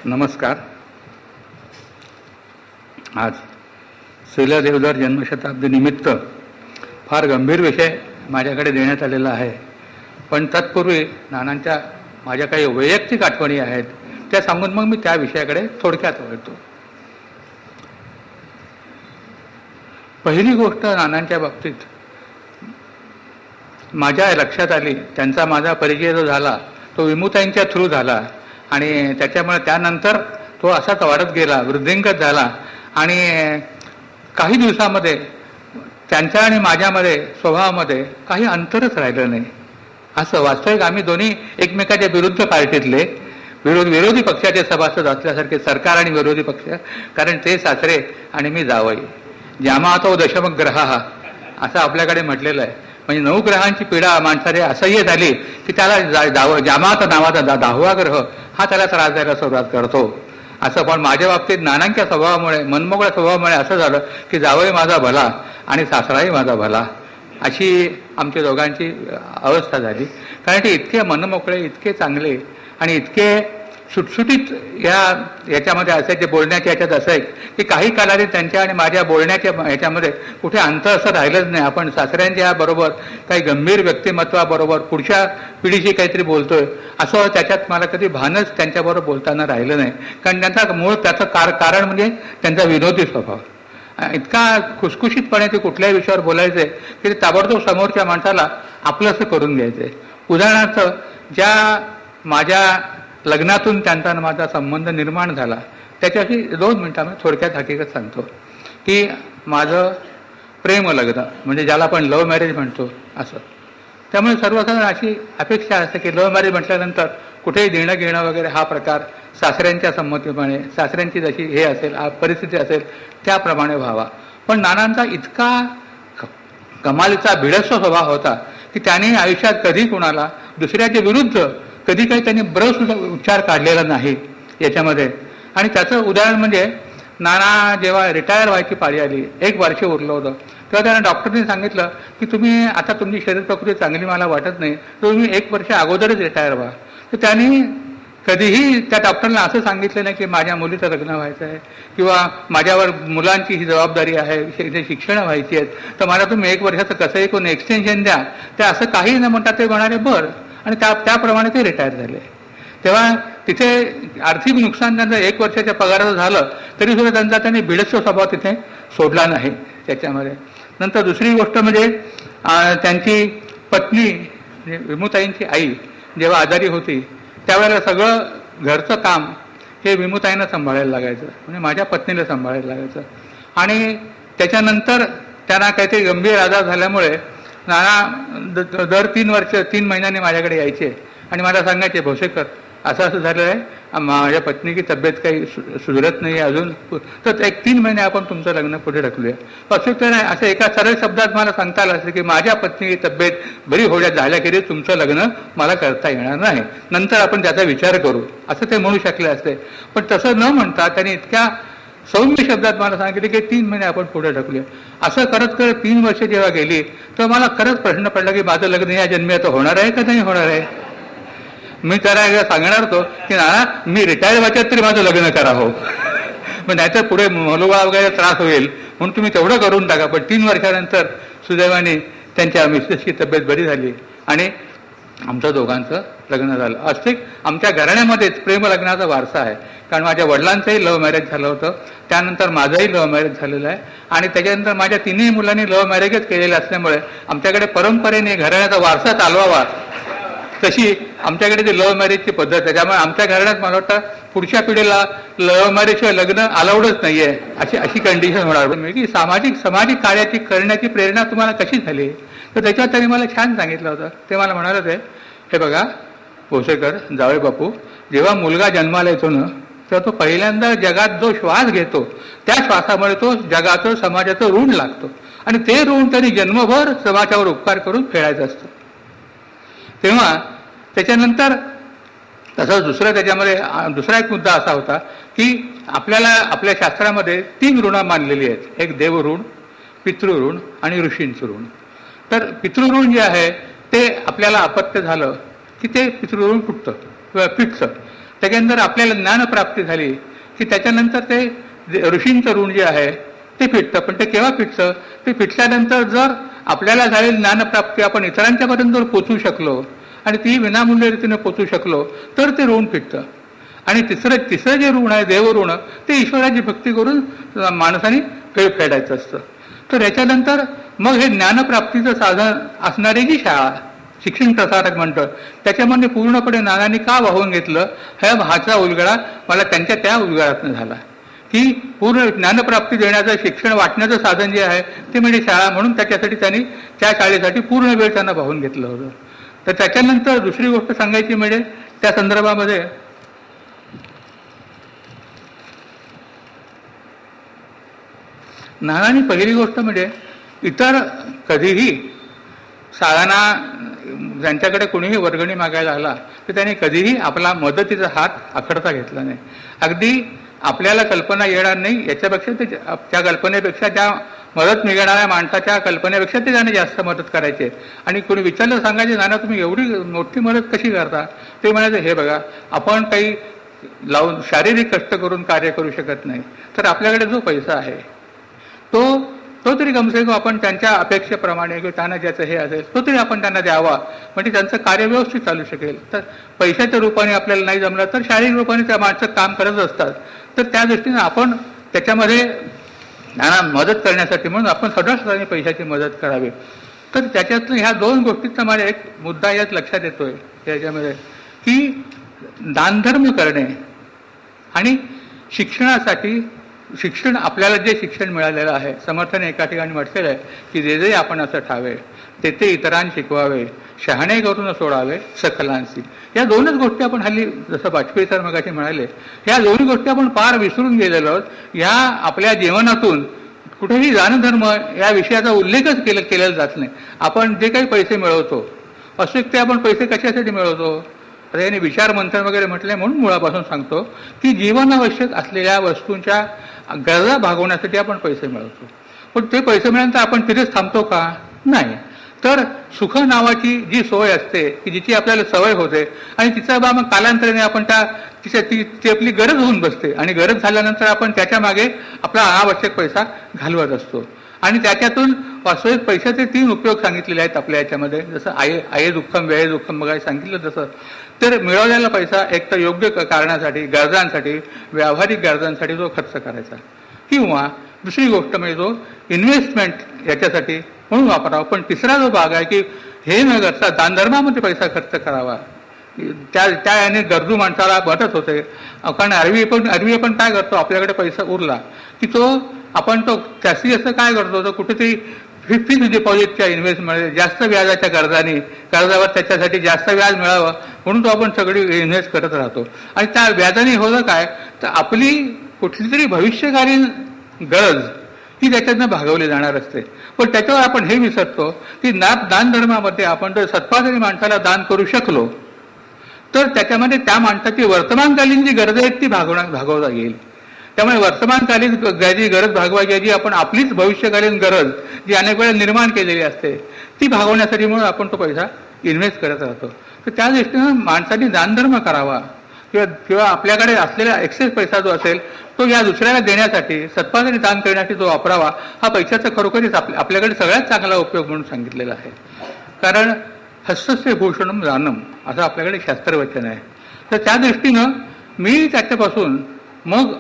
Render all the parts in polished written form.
नमस्कार. आज श्रीला देवदार जन्मशताब्दी निमित्त फार गंभीर विषय माझ्याकडे देण्यात आलेला आहे. पण तत्पूर्वी नानांच्या माझ्या काही वैयक्तिक आठवणी आहेत त्या सांगून मग मी त्या विषयाकडे थोडक्यात वळतो. पहिली गोष्ट नानांच्या बाबतीत माझ्या लक्षात आली, त्यांचा माझा परिचय जो झाला तो विमुताईंच्या थ्रू झाला आणि त्याच्यामुळे त्यानंतर तो असाच वाढत गेला, वृद्धिंगत झाला आणि काही दिवसामध्ये त्यांच्या आणि माझ्यामध्ये स्वभावामध्ये काही अंतरच राहिलं नाही. असं वास्तविक आम्ही दोन्ही एकमेकाच्या विरुद्ध पार्टीतले विरोधी पक्षाचे सभासद असल्यासारखे, सरकार आणि विरोधी पक्ष, कारण ते सासरे आणि मी जावई. जामातो दशमग्रह असं आपल्याकडे म्हटलेलं आहे. म्हणजे 9 ग्रहांची पीडा माणसाने असह्य झाली की त्याला जामात नावाचा 10वा ग्रह हा त्याला त्रास द्यायला सुरुवात करतो. असं पण माझ्या बाबतीत नानांच्या स्वभावामुळे, मनमोकळ्या स्वभावामुळे असं झालं की जावई माझा भला आणि सासराही माझा भला, अशी आमच्या दोघांची अवस्था झाली. कारण ते इतके मनमोकळे, इतके चांगले आणि इतके सुटसुटीत याच्यामध्ये असायचे, बोलण्याच्या याच्यात असायचे की काही कालावधीत त्यांच्या आणि माझ्या बोलण्याच्या ह्याच्यामध्ये कुठे अंतर असं राहिलंच नाही. आपण सासऱ्यांच्या बरोबर काही गंभीर व्यक्तिमत्वाबरोबर पुढच्या पिढीशी काहीतरी बोलतोय असं त्याच्यात मला कधी भानच त्यांच्याबरोबर बोलताना राहिलं नाही. कारण त्यांचा मूळ त्याचं कारण म्हणजे त्यांचा विनोदी स्वभाव. इतका खुसखुशीतपणे ते कुठल्याही विषयावर बोलायचे की ते ताबडतोब समोरच्या माणसाला आपलंसं करून घ्यायचे. उदाहरणार्थ, ज्या माझ्या लग्नातून त्यांचा माझा संबंध निर्माण झाला त्याच्याशी 2 मिनिटांमध्ये थोडक्यात हकीकत सांगतो की माझं प्रेम लग्न, म्हणजे ज्याला आपण लव्ह मॅरेज म्हणतो असं. त्यामुळे सर्वसाधारण अशी अपेक्षा असते की लव्ह मॅरेज म्हटल्यानंतर कुठेही देणं घेणं वगैरे हा प्रकार सासऱ्यांच्या संमतीप्रमाणे, सासऱ्यांची जशी हे असेल परिस्थिती असेल त्याप्रमाणे व्हावा. पण नानांचा इतका कमालीचा भिडस्त स्वभाव होता की त्याने आयुष्यात कधी कुणाला दुसऱ्याच्या विरुद्ध कधी काही त्यांनी सुद्धा उच्चार काढलेला नाही याच्यामध्ये. आणि त्याचं उदाहरण म्हणजे नाना जेव्हा रिटायर व्हायची पाळी आली, 1 वर्ष उरलं होतं, तेव्हा त्यांना डॉक्टरने सांगितलं की तुम्ही आता तुमची शरीर प्रकृती चांगली मला वाटत नाही, तर तुम्ही 1 वर्ष अगोदरच रिटायर व्हा. तर त्यांनी कधीही त्या डॉक्टरला असं सांगितलं नाही की माझ्या मुलीचं लग्न व्हायचं आहे किंवा माझ्यावर मुलांची ही जबाबदारी आहे, शिक्षणं व्हायची आहेत, तर मला तुम्ही 1 वर्षाचं कसंही कोण एक्सटेन्शन द्या. ते असं काही न म्हणता ते म्हणाले बरं, आणि त्याप्रमाणे ते रिटायर झाले. तेव्हा तिथे आर्थिक नुकसान त्यांचं 1 वर्षाच्या पगाराचं झालं तरी सुद्धा त्यांनी भिडस्त स्वभाव तिथे सोडला नाही त्याच्यामध्ये. नंतर दुसरी गोष्ट म्हणजे त्यांची पत्नी विमुताईंची आई जेव्हा आजारी होती त्यावेळेला सगळं घरचं काम हे विमुताईंना सांभाळायला लागायचं, म्हणजे माझ्या पत्नीला सांभाळायला लागायचं. आणि त्याच्यानंतर त्यांना काहीतरी गंभीर आजार झाल्यामुळे नाना दर 3 महिन्यांनी माझ्याकडे यायचे आणि मला सांगायचे, भोसेकर असं झालेलं आहे, माझ्या पत्नीची तब्येत काही सुधरत नाही अजून, तर 3 महिने आपण तुमचं लग्न पुढे ढकलूया. अचूकता नाही, असं एका सरळ शब्दात मला सांगता आलं असं की माझ्या पत्नीची तब्येत बरी झाल्याखेरीज तुमचं लग्न मला करता येणार नाही, नंतर आपण त्याचा विचार करू, असं ते म्हणू शकले असते. पण तसं न म्हणता त्यांनी इतक्या सौम्य शब्दात मला सांगितले की 3 महिने आपण पुढे ढकलूया. असं करत 3 वर्ष जेव्हा गेली तर मला खरंच प्रश्न पडला की माझं लग्न या जन्मी आता होणार आहे का नाही होणार आहे. मी त्याला सांगणार होतो की ना मी रिटायर व्हायच्यात तरी माझं लग्न करा हो, पण नाहीतर पुढे मुलगा वगैरे त्रास होईल म्हणून तुम्ही तेवढं करून टाका. पण 3 वर्षानंतर सुदैवाने त्यांच्या मिसेसची तब्येत बरी झाली आणि आमचं दोघांचं लग्न झालं. अस्तिक आमच्या घराण्यामध्येच प्रेम लग्नाचा वारसा आहे, कारण माझ्या वडिलांचंही लव्ह मॅरेज झालं होतं, त्यानंतर माझंही लव्ह मॅरेज झालेलं आहे आणि त्याच्यानंतर माझ्या 3ही मुलांनी लव्ह मॅरेजच केलेलं असल्यामुळे आमच्याकडे परंपरेने घराण्याचा वारसा चालवावा तशी आमच्याकडे ती लव्ह मॅरेजची पद्धत आहे. त्यामुळे आमच्या घराण्यात मला वाटतं पुढच्या पिढीला लव्ह मॅरेजशिवाय लग्न अलाउडच नाही आहे अशी कंडिशन होणार. की सामाजिक कार्याची करण्याची प्रेरणा तुम्हाला कशी झाली, तर त्याच्यावर त्यांनी मला छान सांगितलं होतं. ते मला म्हणाले होते, हे बघा भोसेकर जावई बापू, जेव्हा मुलगा जन्माला येतो ना तेव्हा तो पहिल्यांदा जगात जो श्वास घेतो त्या श्वासामुळे तो जगाचं समाजाचं ऋण लागतो आणि ते ऋण त्यांनी जन्मभर समाजावर उपकार करून फेडायचं असतं. तेव्हा त्याच्यानंतर तसंच त्याच्यामध्ये दुसरा एक मुद्दा असा होता की आपल्याला आपल्या शास्त्रामध्ये 3 ऋणं मानलेली आहेत, एक देवऋण, पितृऋण आणि ऋषींचं ऋण. तर पितृऋण जे आहे ते आपल्याला अपत्य झालं की ते पितृऋण तुटतं किंवा पिटतं. त्याच्यानंतर आपल्याला ज्ञानप्राप्ती झाली की त्याच्यानंतर ते ऋषींचं ऋण जे आहे ते फिटतं. पण ते केव्हा फिटतं? ते फिटल्यानंतर जर आपल्याला झालेली ज्ञानप्राप्ती आपण इतरांच्यापर्यंत जर पोचू शकलो आणि ती विनामूल्य रीतीने पोचू शकलो तर ते ऋण फिटतं. आणि तिसरं जे ऋण आहे देवऋण, ते ईश्वराची भक्ती करून माणसाने फेडायचं असतं. तर याच्यानंतर मग हे ज्ञानप्राप्तीचं साधन असणारी जी शाळा, शिक्षण प्रसारक मंडळ, त्याच्यामध्ये पूर्णपणे नानांनी का वाहून घेतलं, ह्याचा उलगडा मला त्यांच्या त्या उलगडातून झाला की पूर्ण ज्ञानप्राप्ती देण्याचं, शिक्षण वाटण्याचं साधन जे आहे ते म्हणजे शाळा, म्हणून त्याच्यासाठी त्यांनी त्या शाळेसाठी पूर्ण वेळ त्यांना वाहून घेतलं होतं. तर त्याच्यानंतर दुसरी गोष्ट सांगायची म्हणजे त्या संदर्भामध्ये नानांनी पहिली गोष्ट म्हणजे इतर कधीही शाळांना ज्यांच्याकडे कोणीही वर्गणी मागायला आला तर त्याने कधीही आपला मदतीचा हात आखडता घेतला नाही. अगदी आपल्याला कल्पना येणार नाही याच्यापेक्षा त्या कल्पनेपेक्षा त्या मदत मिळणाऱ्या माणसाच्या कल्पनेपेक्षा ते त्याने जास्त मदत करायचे. आणि कोणी विचारलं सांगायचे, नाना तुम्ही एवढी मोठी मदत कशी करता? ते म्हणायचे, हे बघा, आपण काही लावून शारीरिक कष्ट करून कार्य करू शकत नाही, तर आपल्याकडे जो पैसा आहे तो तरी कमसे कम आपण त्यांच्या अपेक्षेप्रमाणे किंवा त्यांना ज्याचं हे असेल तो तरी आपण त्यांना द्यावा, म्हणजे त्यांचं कार्य व्यवस्थित चालू शकेल. तर पैशाच्या रूपाने आपल्याला नाही जमलं तर शारीरिक रूपाने त्या माणसं काम करत असतात. तर त्या दृष्टीने आपण त्याच्यामध्ये त्यांना मदत करण्यासाठी म्हणून आपण सदासदाने पैशाची मदत करावी. तर त्याच्यातून ह्या दोन गोष्टींचा मला एक मुद्दा यात लक्षात येतोय याच्यामध्ये की दानधर्म करणे आणि शिक्षण आपल्याला जे शिक्षण मिळालेलं आहे, समर्थाने एका ठिकाणी म्हटलेलं आहे की जे आपण असं ठावे ते इतरांना शिकवावे, शहाणे करून सोडावे सकलांशी. या दोनच गोष्टी आपण हल्ली, जसं वाजपेयी सर मगाशी म्हणाले, ह्या दोन्ही गोष्टी आपण पार विसरून गेलेलो आहोत. ह्या आपल्या जीवनातून कुठेही दानधर्म या विषयाचा उल्लेखच केलेला जात नाही. आपण जे काही पैसे मिळवतो असे ते आपण पैसे कशासाठी मिळवतो? आता याने विचार मंथन वगैरे म्हटलंय म्हणून मुळापासून सांगतो की जीवनावश्यक असलेल्या वस्तूंच्या गरजा भागवण्यासाठी आपण पैसे मिळवतो. पण ते पैसे मिळाल्यानंतर आपण तिथेच थांबतो का? नाही. तर सुख नावाची जी सोय असते की जिची आपल्याला सवय होते आणि तिचा मग कालांतराने आपण ती आपली गरज होऊन बसते आणि गरज झाल्यानंतर आपण त्याच्या मागे आपला अनावश्यक पैसा घालवत असतो. आणि त्याच्यातून वास्तविक पैशाचे 3 उपयोग सांगितलेले आहेत आपल्या याच्यामध्ये, जसं आये दुःखम व्यय दुःखम बघायला सांगितलं तसं. तर मिळवलेला पैसा एक तर योग्य कारणासाठी, गरजांसाठी, व्यावहारिक गरजांसाठी जो खर्च करायचा, किंवा दुसरी गोष्ट म्हणजे जो इन्व्हेस्टमेंट याच्यासाठी म्हणून वापरावा. पण तिसरा जो भाग आहे की हे न करता दानधर्मामध्ये पैसा खर्च करावा, त्या याने गरजू माणसाला मदत होते. कारण अरवी आपण काय करतो, आपल्याकडे पैसा उरला की आपण जास्तीत जास्त काय करतो, तो कुठेतरी फिक्स्ड डिपॉझिटच्या इन्व्हेस्टमेंट, जास्त व्याजाच्या कर्जावर त्याच्यासाठी जास्त व्याज मिळावं म्हणून तो आपण सगळी इन्व्हेस्ट करत राहतो. आणि त्या व्याजाने होतं काय, तर आपली कुठली तरी भविष्यकालीन गरज ही त्याच्यातनं भागवली जाणार असते. पण त्याच्यावर आपण हे विसरतो की दानधर्मामध्ये आपण जर सत्पाधारी माणसाला दान करू शकलो तर त्याच्यामध्ये त्या माणसाची वर्तमानकालीन जी गरज आहे ती भागवता येईल. त्यामुळे वर्तमानकालीन जी गरज भागवायची आहे, जी आपण आपलीच भविष्यकालीन गरज जी अनेक वेळा निर्माण केलेली असते ती भागवण्यासाठी म्हणून आपण तो पैसा इन्व्हेस्ट करत राहतो. तर त्या दृष्टीनं माणसाने दानधर्म करावा किंवा आपल्याकडे असलेला एक्सेस पैसा जो असेल तो या दुसऱ्याला देण्यासाठी, सत्पाधारी दान करण्यासाठी जो वापरावा, हा पैशाचा खरोखरीच आपल्याकडे सगळ्यात चांगला उपयोग म्हणून सांगितलेला आहे. कारण हस्तस्य भूषणम दानम असं आपल्याकडे शास्त्रवचन आहे. तर त्या दृष्टीनं मी त्याच्यापासून मग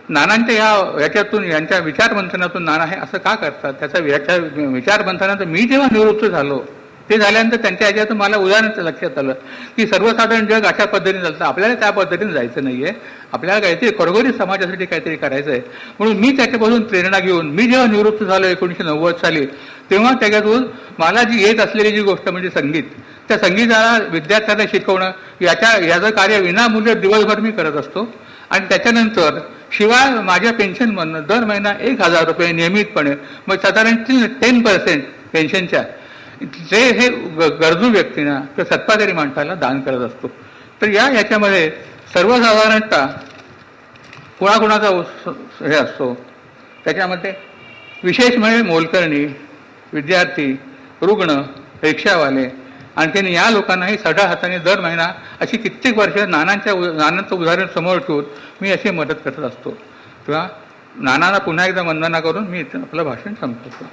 नानांच्या याच्यातून, यांच्या विचारमंथनातून नाना हे असं का करतात, त्याचा विचारमंथनातून मी जेव्हा निवृत्त झालो ते झाल्यानंतर त्यांच्या याच्यातून मला उदाहरण लक्षात आलं की सर्वसाधारण जग अशा पद्धतीने चालतं, आपल्याला त्या पद्धतीने जायचं नाहीये, आपल्याला काहीतरी खरोखरी समाजासाठी काहीतरी करायचं आहे. म्हणून मी त्याच्यापासून प्रेरणा घेऊन मी जेव्हा निवृत्त झालो 1990 साली, तेव्हा त्याच्यातून मला जी येत असलेली जी गोष्ट म्हणजे संगीत, त्या संगीताला विद्यार्थ्यांना शिकवणं याचं कार्य विनामूल्य दिवसभर मी करत असतो. आणि त्याच्यानंतर शिवाय माझ्या पेन्शनमधनं दर महिना 1000 रुपये नियमितपणे, मग साधारण 10% पेन्शनच्या जे हे गरजू व्यक्तींना किंवा सत्पाधारी माणसाला दान करत असतो. तर याच्यामध्ये सर्वसाधारणतः कुणाकुणाचा हे असतो, त्याच्यामध्ये विशेष म्हणजे मोलकरणी, विद्यार्थी, रुग्ण, रिक्षावाले आणखीन या लोकांनाही सढळ हाताने दर महिना अशी कित्येक वर्ष नानांचं उदाहरण समोर ठेवून मी अशी मदत करत असतो. तेव्हा नानांना पुन्हा एकदा वंदना करून मी आपलं भाषण संपवतो.